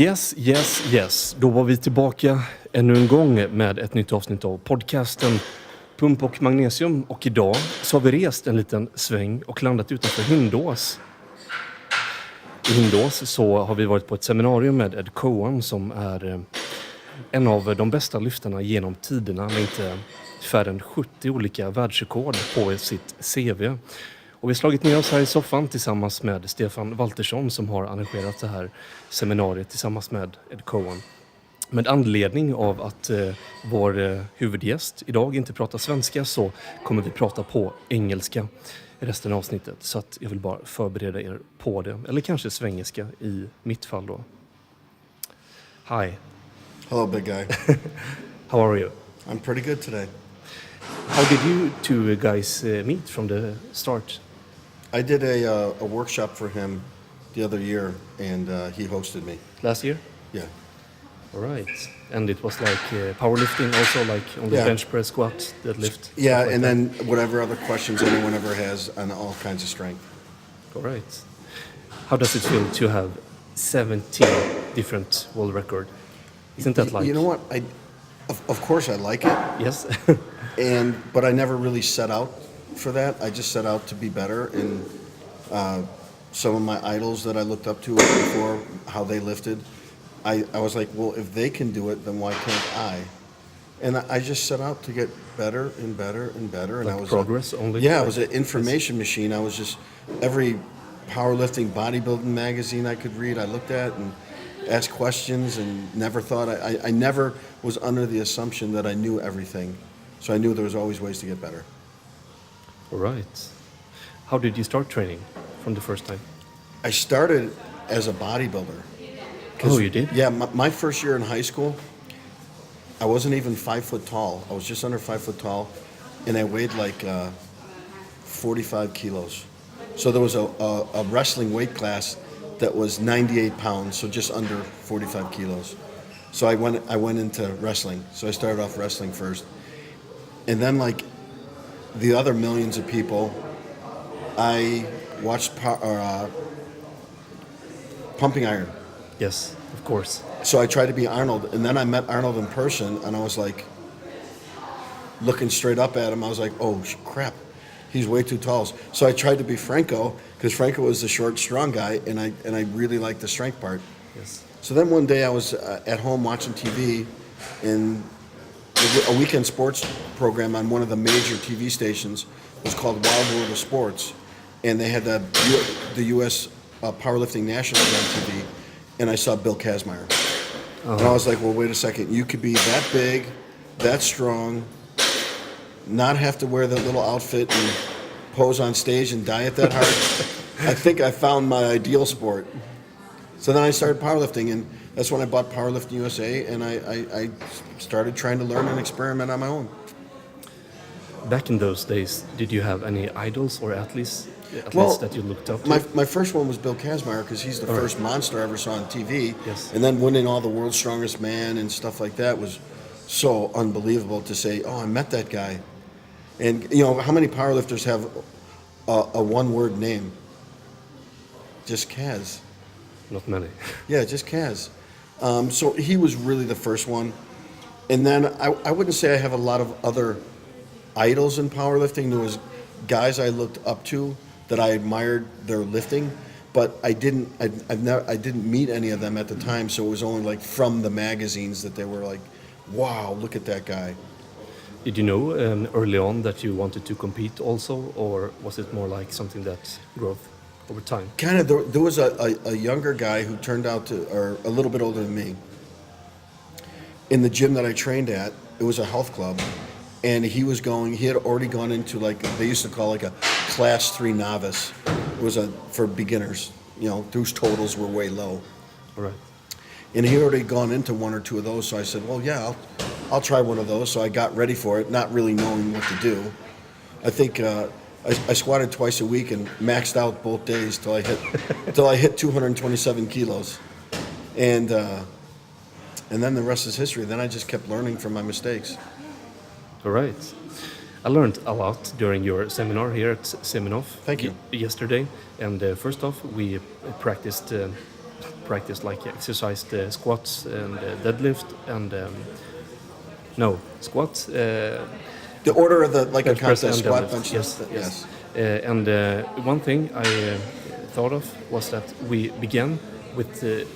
Yes. Då var vi tillbaka ännu en gång med ett nytt avsnitt av podcasten Pump Magnesium. Och idag så har vi rest en liten sväng och landat utanför Hindås. I Hindås så har vi varit på ett seminarium med Coan som är en av de bästa lyftarna genom tiderna med inte färre än 70 olika världsrekord på sitt CV. Och vi har slagit ner oss här i soffan tillsammans med Stefan Waltersson som har arrangerat det här seminariet tillsammans med Ed Coan. Med anledning av att vår huvudgäst idag inte pratar svenska så kommer vi prata på engelska i resten av avsnittet. Så att jag vill bara förbereda er på det. Eller kanske svengelska i mitt fall då. Hi. Hello, big guy. How are you? I'm pretty good today. How did you two guys meet from the start? I did a workshop for him the other year, and he hosted me. Last year? Yeah. All right. And it was like powerlifting also, like on the bench press, squat, deadlift? Yeah, like and that. then whatever other questions anyone ever has on all kinds of strength. All right. How does it feel to have 17 different world record? Isn't that like... You know what? Of course I like it. Yes. But I never really set out for that. I just set out to be better. And some of my idols that I looked up to before, how they lifted, I was like, well, if they can do it, then why can't I? And I just set out to get better and better and better. And Like I was progress only? Yeah, I was an information machine. I was just every powerlifting, bodybuilding magazine I could read, I looked at and asked questions and never thought I never was under the assumption that I knew everything. So I knew there was always ways to get better. All right. How did you start training from the first time? I started as a bodybuilder. Oh, you did? Yeah, my first year in high school, I wasn't even 5 foot tall. I was just under 5 foot tall, and I weighed like 45 kilos. So there was a wrestling weight class that was 98 pounds, so just under 45 kilos. So I went into wrestling. So I started off wrestling first. And then like the other millions of people, I watched Pumping Iron. Yes, of course. So I tried to be Arnold, and then I met Arnold in person, and I was like, looking straight up at him, I was like, oh crap, he's way too tall. So I tried to be Franco, because Franco was the short, strong guy, and I really liked the strength part. Yes. So then one day I was at home watching TV, and a weekend sports program on one of the major TV stations was called Wild World of Sports, and they had the U.S. Powerlifting Nationals on TV, and I saw Bill Kazmaier. Uh-huh. And I was like, well, wait a second, you could be that big, that strong, not have to wear that little outfit and pose on stage and diet that hard. I think I found my ideal sport. So then I started powerlifting, and that's when I bought Powerlifting USA, and I started trying to learn and experiment on my own. Back in those days, did you have any idols or athletes that you looked up to? My first one was Bill Kazmaier, because he's the first monster I ever saw on TV. Yes. And then winning all the World's Strongest Man and stuff like that was so unbelievable to say, oh, I met that guy. And, you know, how many powerlifters have a one-word name? Just Kaz. Not many. Yeah, just Kaz. So he was really the first one. And then I wouldn't say I have a lot of other idols in powerlifting. There was guys I looked up to that I admired their lifting, but I didn't meet any of them at the time, so it was only like from the magazines that they were like, wow, look at that guy. Did you know early on that you wanted to compete also, or was it more like something that grew over time? Kind of. There was a younger guy who turned out to, or a little bit older than me, in the gym that I trained at. It was a health club, and he had already gone into, like, they used to call like a class 3 novice. It was for beginners, you know, whose totals were way low. All right. And he had already gone into one or two of those, so I said, well, yeah, I'll try one of those. So I got ready for it, not really knowing what to do. I think I squatted twice a week and maxed out both days till I hit 227 kilos. And then the rest is history. Then I just kept learning from my mistakes. All right. I learned a lot during your seminar here at Seminov. Thank you. Yesterday. And first off, we practiced practice, like exercise the squats and deadlift and squats. The order of the like a Bench press contest, and squat, deadlift. bench, Yes, yes. And one thing I thought of was that we began with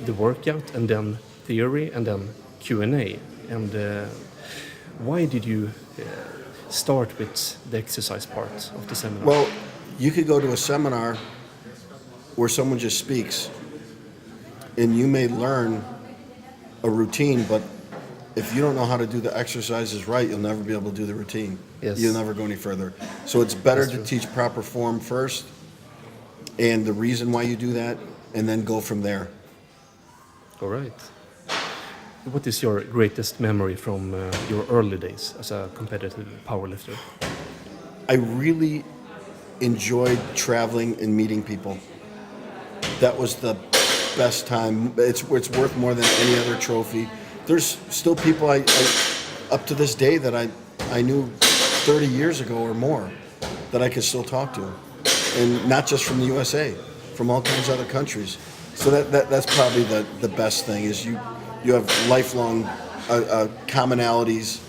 the workout and then theory and then Q&A. And why did you start with the exercise part of the seminar? Well, you could go to a seminar where someone just speaks, and you may learn a routine, but if you don't know how to do the exercises right, you'll never be able to do the routine. Yes. You'll never go any further. So it's better That's to true. teach proper form first, and the reason why you do that, and then go from there. All right. What is your greatest memory from your early days as a competitive powerlifter? I really enjoyed traveling and meeting people. That was the best time. It's worth more than any other trophy. There's still people I up to this day that I knew 30 years ago or more that I can still talk to, and not just from the USA, from all kinds of other countries. So that's probably the best thing is you have lifelong commonalities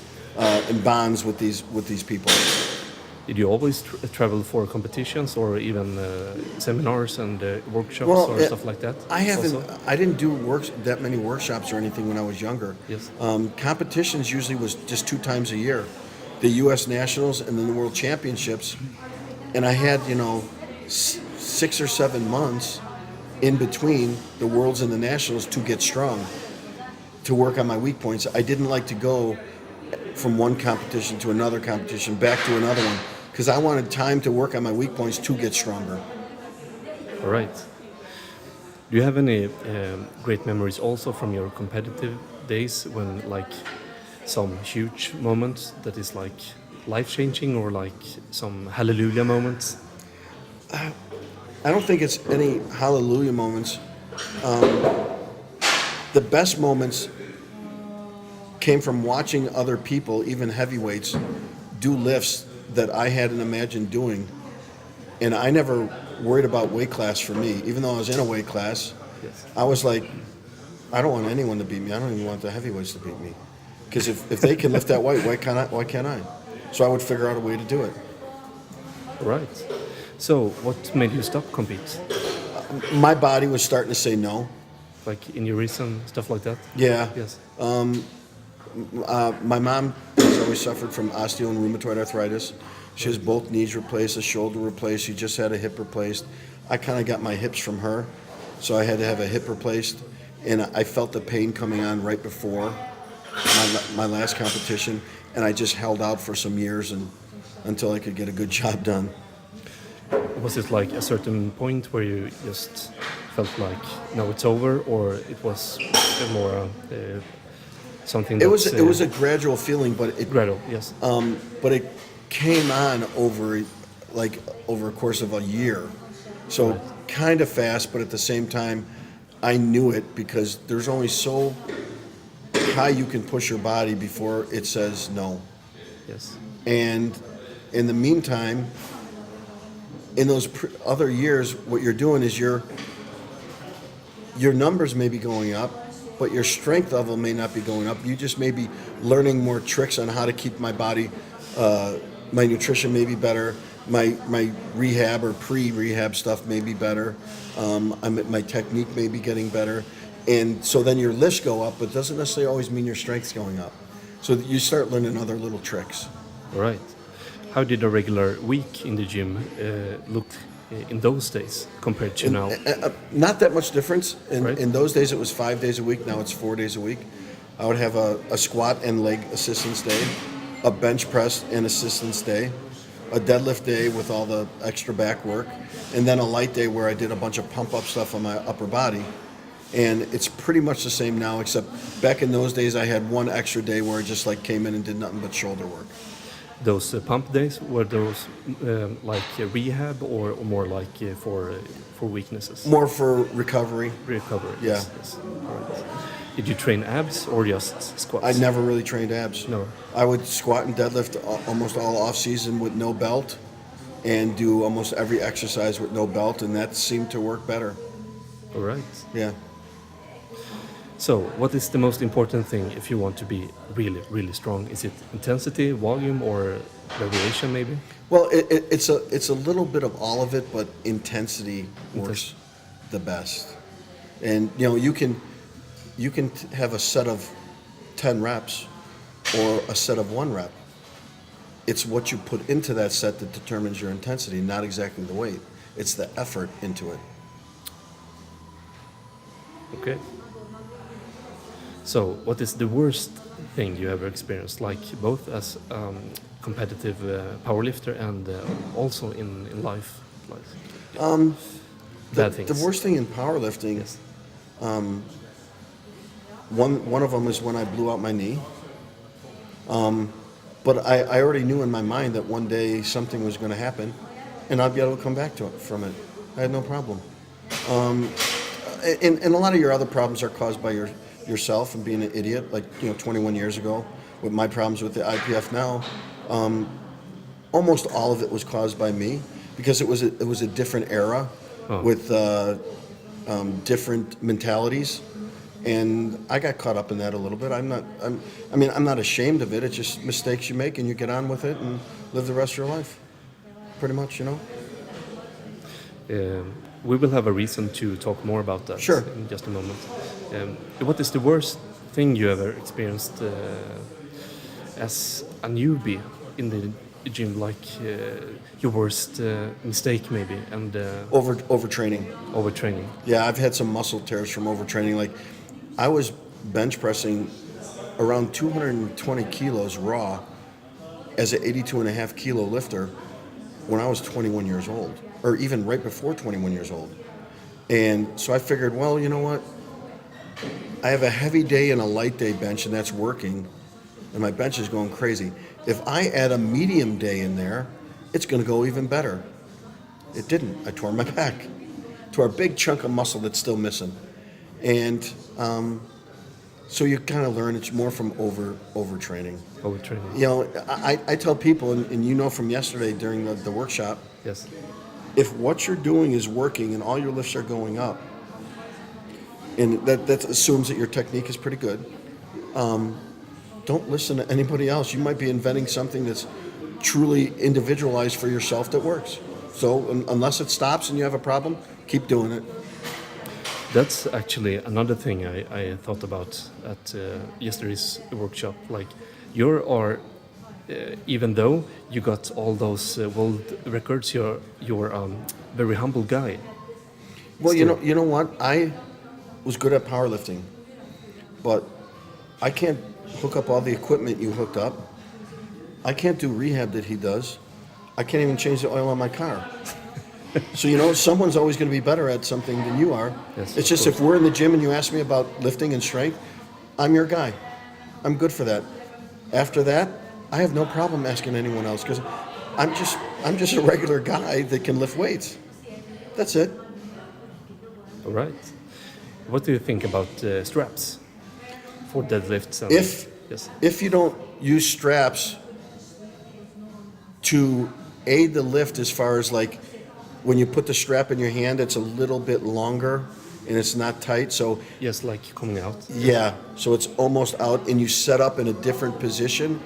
and bonds with these people. Did you always travel for competitions or even seminars and workshops or stuff like that? I didn't do that many workshops or anything when I was younger. Yes. Competitions usually was just 2 times a year, the U.S. Nationals and then the World Championships, and I had 6 or 7 months in between the Worlds and the Nationals to get strong, to work on my weak points. I didn't like to go from one competition to another competition, back to another one, because I wanted time to work on my weak points to get stronger. All right. Do you have any great memories also from your competitive days when like some huge moments that is like life-changing or like some hallelujah moments? I don't think it's any hallelujah moments. The best moments came from watching other people, even heavyweights, do lifts that I hadn't imagined doing. And I never worried about weight class for me. Even though I was in a weight class, Yes. I was like, I don't want anyone to beat me. I don't even want the heavyweights to beat me. Because if they can lift that weight, why can't I? So I would figure out a way to do it. All right. So what made you stop compete? My body was starting to say no. Like injuries and stuff like that? Yeah. Yes. My mom has always suffered from osteo and rheumatoid arthritis. She has both knees replaced, a shoulder replaced. She just had a hip replaced. I kind of got my hips from her, so I had to have a hip replaced. And I felt the pain coming on right before my last competition, and I just held out for some years until I could get a good job done. Was it like a certain point where you just felt like now it's over, or it was more something that It was a gradual feeling, but it gradual? Yes. but it came on over a course of a year, so kind of fast, but at the same time I knew it because there's only so high you can push your body before it says no. Yes. And in the meantime, in those other years, what you're doing is your numbers may be going up, but your strength level may not be going up. You just may be learning more tricks on how to keep my body, my nutrition may be better, my rehab or pre-rehab stuff may be better, my technique may be getting better. And so then your lifts go up, but it doesn't necessarily always mean your strength's going up. So you start learning other little tricks. All right. How did a regular week in the gym look in those days compared to now? Not that much difference. Right. In those days, it was 5 days a week. Now it's 4 days a week. I would have a squat and leg assistance day, a bench press and assistance day, a deadlift day with all the extra back work, and then a light day where I did a bunch of pump-up stuff on my upper body. And it's pretty much the same now, except back in those days, I had one extra day where I just came in and did nothing but shoulder work. Those pump days, were those like rehab or more like for weaknesses? More for recovery. Recovery. Yeah. Yes, yes. All right. Did you train abs or just squats? I never really trained abs. No. I would squat and deadlift almost all off season with no belt, and do almost every exercise with no belt, and that seemed to work better. All right. Yeah. So, what is the most important thing if you want to be really, really strong? Is it intensity, volume, or variation, maybe? Well, it's a little bit of all of it, but intensity works the best. And you can have a set of 10 reps or a set of 1 rep. It's what you put into that set that determines your intensity, not exactly the weight. It's the effort into it. Okay. So, what is the worst thing you ever experienced, like both as competitive powerlifter and also in life? Like, bad things. The worst thing in powerlifting, Yes. one of them is when I blew out my knee. But I already knew in my mind that one day something was going to happen, and I'd be able to come back to it from it. I had no problem. And a lot of your other problems are caused by yourself and being an idiot. Like 21 years ago, with my problems with the IPF now, almost all of it was caused by me because it was a different era with different mentalities. And I got caught up in that a little bit. I'm not ashamed of it. It's just mistakes you make and you get on with it and live the rest of your life. Pretty much, We will have a reason to talk more about that Sure. in just a moment. What is the worst thing you ever experienced as a newbie in the gym? Like your worst mistake, maybe, and Overtraining. overtraining. Yeah, I've had some muscle tears from overtraining. Like, I was bench pressing around 220 kilos raw as an 82.5 kilo lifter when I was 21 years old, or even right before 21 years old. And so I figured, well, you know what? I have a heavy day and a light day bench, and that's working, and my bench is going crazy. If I add a medium day in there, it's going to go even better. It didn't. I tore my back. Tore a big chunk of muscle that's still missing. And so you kind of learn it's more from overtraining. Overtraining. I tell people, and from yesterday during the workshop, Yes. if what you're doing is working and all your lifts are going up, and that assumes that your technique is pretty good, don't listen to anybody else. You might be inventing something that's truly individualized for yourself that works. So unless it stops and you have a problem, keep doing it. That's actually another thing I thought about at yesterday's workshop. Like, even though you got all those world records, you're very humble guy. Well, Still. you know what? I was good at powerlifting, but I can't hook up all the equipment you hooked up. I can't do rehab that he does. I can't even change the oil on my car. So, someone's always going to be better at something than you are. Yes, it's just if we're in the gym and you ask me about lifting and strength, I'm your guy. I'm good for that. After that, I have no problem asking anyone else because I'm just a regular guy that can lift weights. That's it. All right. What do you think about straps for deadlifts? And, yes. If you don't use straps to aid the lift, as far as like when you put the strap in your hand, it's a little bit longer and it's not tight. So Yes, like coming out. yeah, so it's almost out, and you set up in a different position,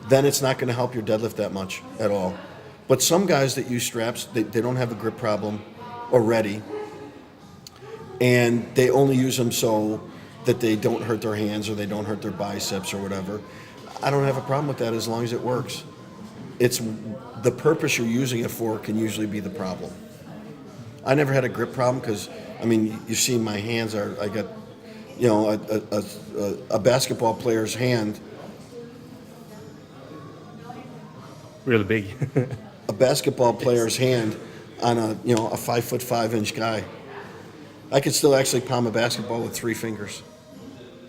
then it's not going to help your deadlift that much at all. But some guys that use straps, they don't have a grip problem already, and they only use them so that they don't hurt their hands or they don't hurt their biceps or whatever. I don't have a problem with that as long as it works. It's the purpose you're using it for can usually be the problem. I never had a grip problem because, you've seen my hands I got, a basketball player's hand. Really big. A basketball player's hand on a 5'5" guy. I could still actually palm a basketball with 3 fingers.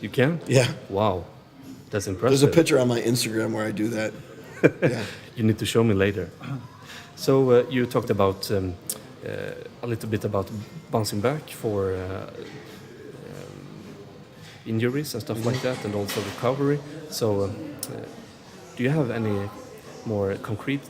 You can? Yeah. Wow. That's impressive. There's a picture on my Instagram where I do that. Yeah. You need to show me later. So you talked about a little bit about bouncing back for injuries and stuff like that, and also recovery. So do you have any more concrete